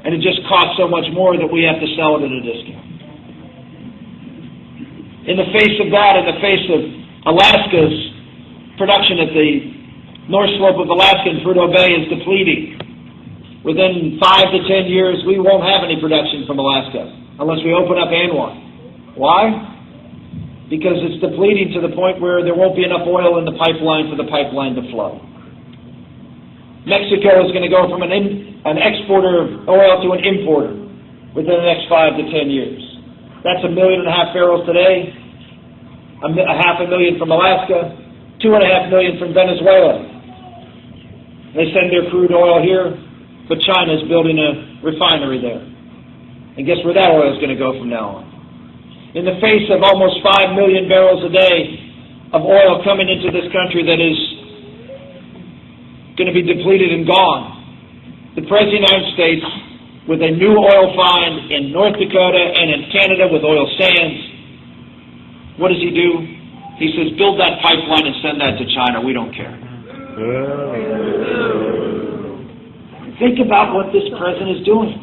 and it just costs so much more that we have to sell it at a discount. In the face of that, in the face of Alaska's production at the north slope of Alaska in Prudhoe Bay is depleting. Within 5 to 10 years, we won't have any production from Alaska unless we open up ANWR. Why? Because it's depleting to the point where there won't be enough oil in the pipeline for the pipeline to flow. Mexico is going to go from an exporter of oil to an importer within the next 5 to 10 years. That's 1.5 million barrels today, 500,000 from Alaska, 2.5 million from Venezuela. They send their crude oil here, but China is building a refinery there. And guess where that oil is going to go from now on? In the face of almost 5 million barrels a day of oil coming into this country that is going to be depleted and gone, the President of the United States, with a new oil find in North Dakota and in Canada with oil sands, what does he do? He says, build that pipeline and send that to China. We don't care. Think about what this president is doing.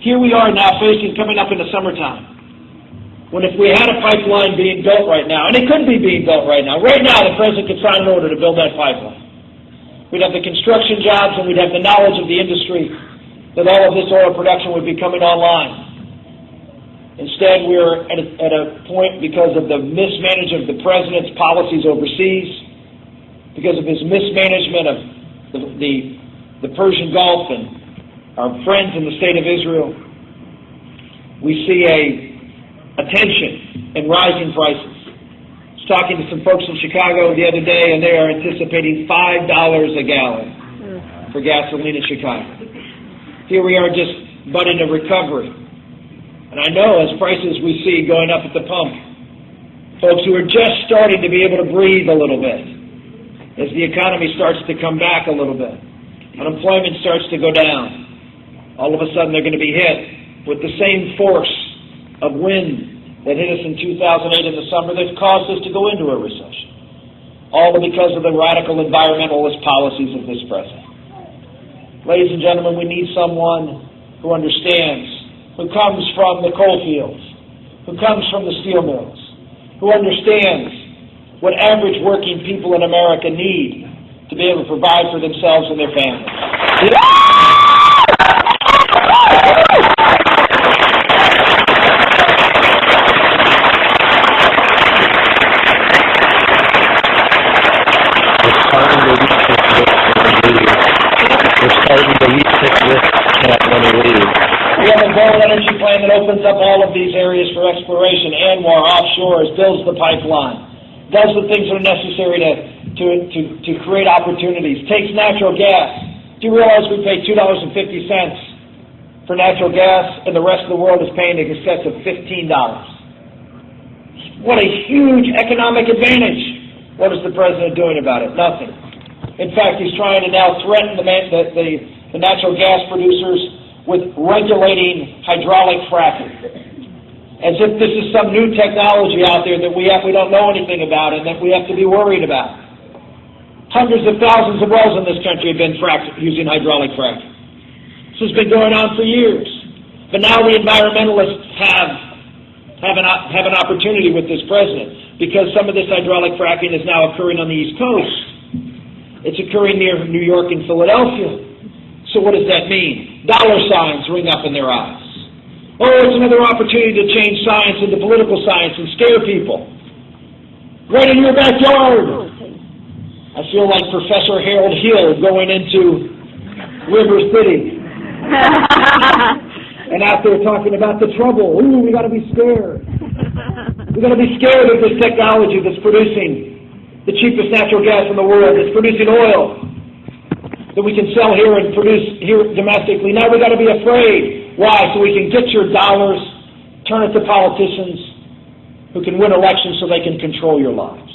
Here we are now coming up in the summertime. When if we had a pipeline being built right now, and it could be being built right now the president could sign an order to build that pipeline. We'd have the construction jobs and we'd have the knowledge of the industry that all of this oil production would be coming online. Instead, we're at a point because of the mismanagement of the president's policies overseas, because of his mismanagement of the Persian Gulf and our friends in the state of Israel, we see a tension in rising prices. I was talking to some folks in Chicago the other day, and they are anticipating $5 a gallon for gasoline in Chicago. Here we are just budding a recovery. And I know as prices we see going up at the pump, folks who are just starting to be able to breathe a little bit, as the economy starts to come back a little bit, unemployment starts to go down, all of a sudden they're going to be hit with the same force of wind that hit us in 2008 in the summer that caused us to go into a recession. All because of the radical environmentalist policies of this president. Ladies and gentlemen, we need someone who understands, who comes from the coal fields, who comes from the steel mills, who understands what average working people in America need to be able to provide for themselves and their families. We have a gold energy plan that opens up all of these areas for exploration, ANWR, offshores, builds the pipeline, does the things that are necessary to create opportunities, takes natural gas. Do you realize we pay $2.50 for natural gas, and the rest of the world is paying in excess of $15? What a huge economic advantage. What is the president doing about it? Nothing. In fact, he's trying to now threaten the natural gas producers with regulating hydraulic fracking, as if this is some new technology out there that we don't know anything about and that we have to be worried about. Hundreds of thousands of wells in this country have been fracked using hydraulic fracking. This has been going on for years. But now the environmentalists have an opportunity with this president, because some of this hydraulic fracking is now occurring on the East Coast. It's occurring near New York and Philadelphia. So what does that mean? Dollar signs ring up in their eyes. Oh, it's another opportunity to change science into political science and scare people. Right in your backyard. I feel like Professor Harold Hill going into River City. And out there talking about the trouble. Ooh, we got to be scared. We got to be scared of this technology that's producing the cheapest natural gas in the world, that's producing oil that we can sell here and produce here domestically. Now we got to be afraid. Why? So we can get your dollars, turn it to politicians who can win elections so they can control your lives.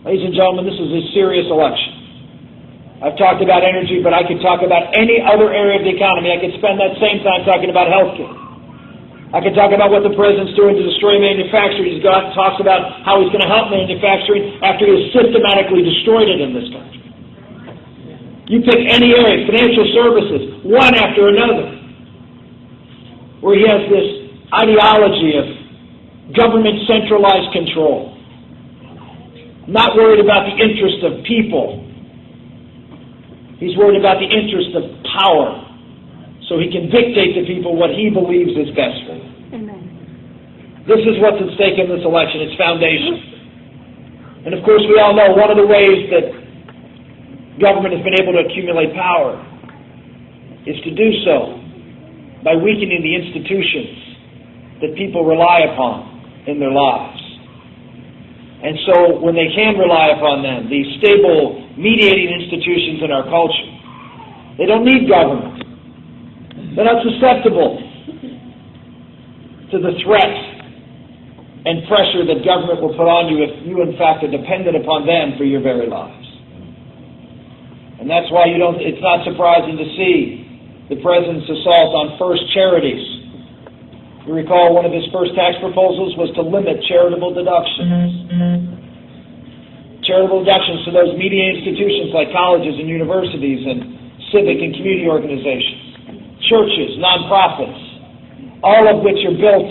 Ladies and gentlemen, this is a serious election. I've talked about energy, but I could talk about any other area of the economy. I could spend that same time talking about healthcare. I could talk about what the president's doing to destroy manufacturing. He's talks about how he's going to help manufacturing after he has systematically destroyed it in this country. You pick any area, financial services, one after another, where he has this ideology of government centralized control. Not worried about the interest of people. He's worried about the interest of power, so he can dictate to people what he believes is best for them. Amen. This is what's at stake in this election, its foundation. And of course we all know one of the ways that government has been able to accumulate power is to do so by weakening the institutions that people rely upon in their lives. And so when they can rely upon them, these stable mediating institutions in our culture, they don't need government. They're not susceptible to the threat and pressure that government will put on you if you in fact are dependent upon them for your very lives. And that's why it's not surprising to see the President's assault on first charities. You recall one of his first tax proposals was to limit charitable deductions. Charitable deductions to those media institutions like colleges and universities and civic and community organizations, churches, nonprofits, all of which are built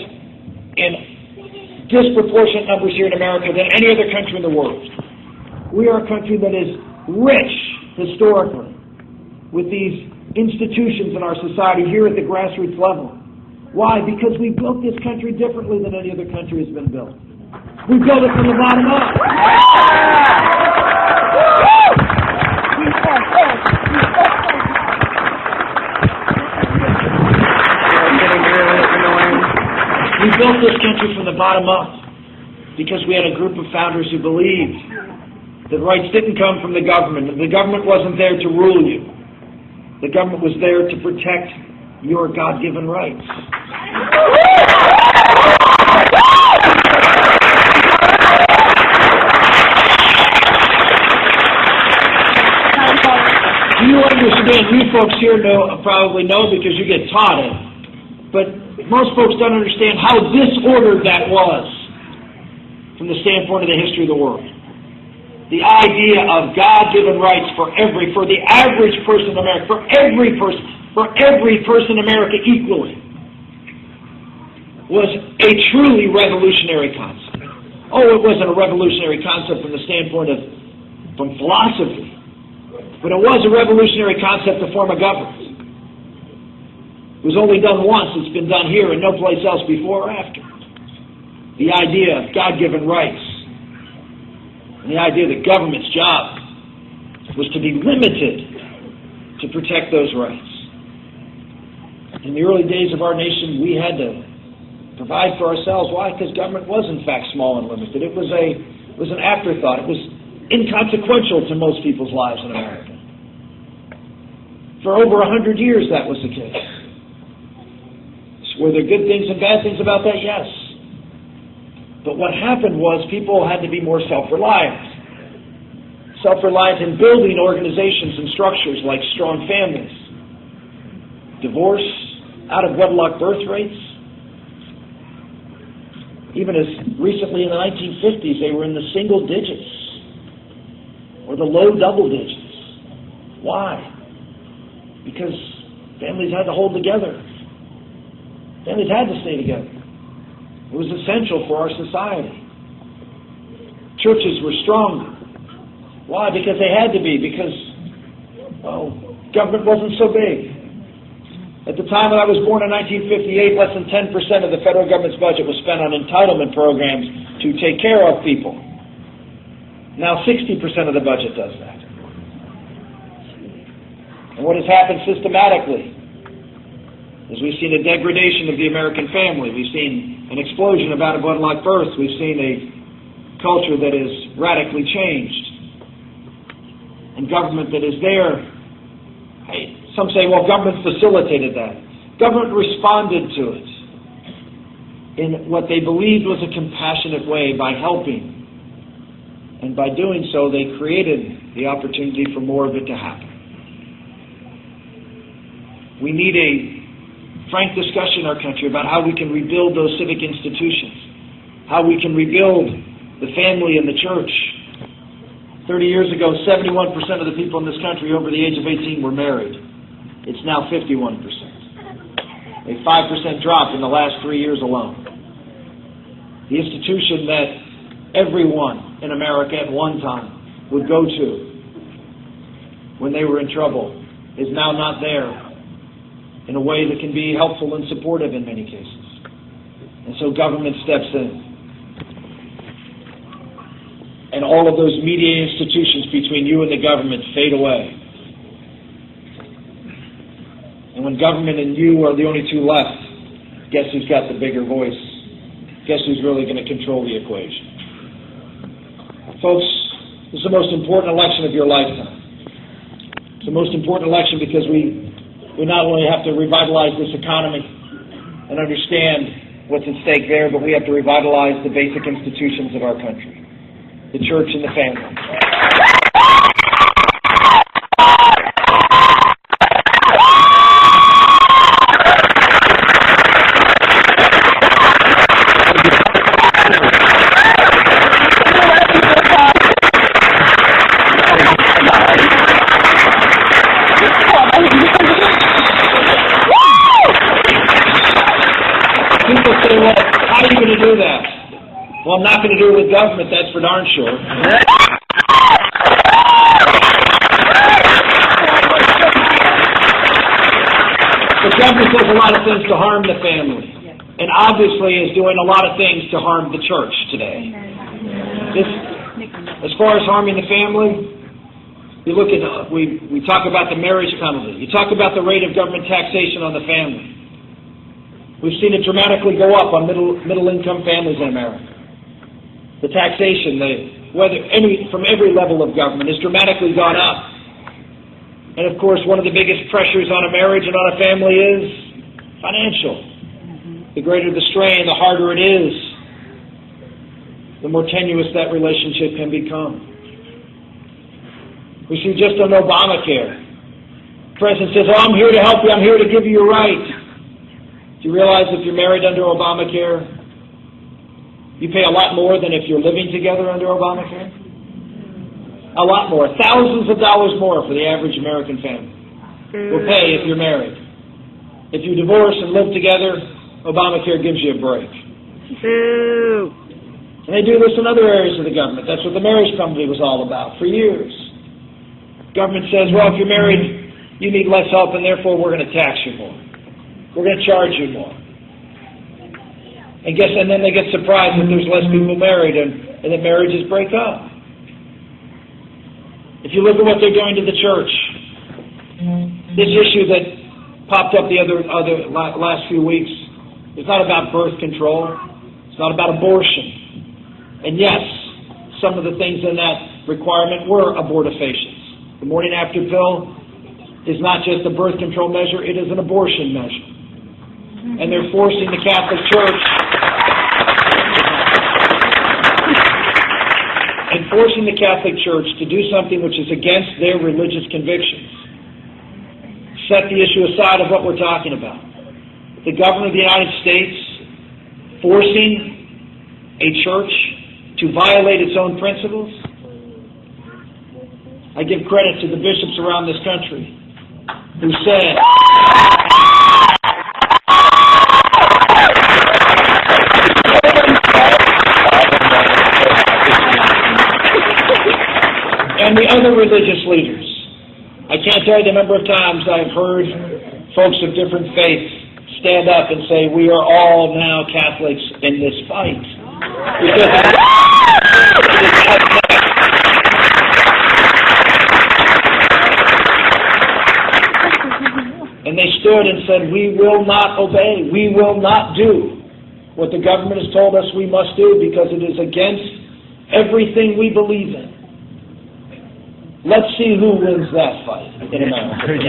in disproportionate numbers here in America than any other country in the world. We are a country that is rich historically with these institutions in our society here at the grassroots level. Why? Because we built this country differently than any other country has been built. We built it from the bottom up. We built this country from the bottom up because we had a group of founders who believed that rights didn't come from the government. The government wasn't there to rule you. The government was there to protect your God-given rights. Do you understand? You folks here probably know because you get taught it. But most folks don't understand how disordered that was from the standpoint of the history of the world. The idea of God-given rights for the average person in America, for every person in America equally, was a truly revolutionary concept. Oh, it wasn't a revolutionary concept from the standpoint from philosophy, but it was a revolutionary concept to form a government. It was only done once. It's been done here and no place else before or after. The idea of God-given rights. And the idea that government's job was to be limited to protect those rights. In the early days of our nation, we had to provide for ourselves. Why? Because government was in fact small and limited. It was an afterthought. It was inconsequential to most people's lives in America. For over 100 years that was the case. Were there good things and bad things about that? Yes. But what happened was people had to be more self-reliant. Self-reliant in building organizations and structures like strong families, divorce, out-of-wedlock birth rates. Even as recently in the 1950s, they were in the single digits or the low double digits. Why? Because families had to hold together. Families had to stay together. It was essential for our society. Churches were stronger. Why? Because they had to be. Because, government wasn't so big. At the time that I was born in 1958, less than 10% of the federal government's budget was spent on entitlement programs to take care of people. Now 60% of the budget does that. And what has happened systematically is we've seen a degradation of the American family. We've seen an explosion of out-of-wedlock births. We've seen a culture that is radically changed. And government that is there. Some say, well, government facilitated that. Government responded to it in what they believed was a compassionate way by helping. And by doing so, they created the opportunity for more of it to happen. We need a frank discussion in our country about how we can rebuild those civic institutions, how we can rebuild the family and the church, 30 years ago, 71% of the people in this country over the age of 18 were married. It's now 51%. A 5% drop in the last 3 years alone. The institution that everyone in America at one time would go to when they were in trouble is now not there in a way that can be helpful and supportive in many cases. And so government steps in. And all of those mediating institutions between you and the government fade away. And when government and you are the only two left, guess who's got the bigger voice? Guess who's really going to control the equation? Folks, this is the most important election of your lifetime. It's the most important election because we not only have to revitalize this economy and understand what's at stake there, but we have to revitalize the basic institutions of our country. The church and the family. People say, well, how are you going to do that? Well, I'm not going to do it with government, that's for darn sure. The government does a lot of things to harm the family, and obviously is doing a lot of things to harm the church today. As far as harming the family, you look at, we talk about the marriage penalty. You talk about the rate of government taxation on the family. We've seen it dramatically go up on middle-income families in America. The taxation, from every level of government, has dramatically gone up. And of course, one of the biggest pressures on a marriage and on a family is financial. The greater the strain, the harder it is, the more tenuous that relationship can become. We see just on Obamacare, the President says, oh, I'm here to help you, I'm here to give you your right. Do you realize if you're married under Obamacare, you pay a lot more than if you're living together under Obamacare? A lot more. Thousands of dollars more for the average American family will pay if you're married. If you divorce and live together, Obamacare gives you a break. And they do this in other areas of the government. That's what the marriage penalty was all about for years. Government says, well, if you're married, you need less help, and therefore we're going to tax you more. We're going to charge you more. And then they get surprised that there's less people married and that marriages break up. If you look at what they're doing to the church, this issue that popped up the last few weeks is not about birth control. It's not about abortion. And yes, some of the things in that requirement were abortifacients. The morning after pill is not just a birth control measure, it is an abortion measure. And they're forcing the Catholic Church to do something which is against their religious convictions. Set the issue aside of what we're talking about. The government of the United States forcing a church to violate its own principles. I give credit to the bishops around this country who said, and the other religious leaders. I can't tell you the number of times I've heard folks of different faiths stand up and say, we are all now Catholics in this fight. And they stood and said, we will not obey, we will not do what the government has told us we must do because it is against everything we believe in. Let's see who wins that fight in America.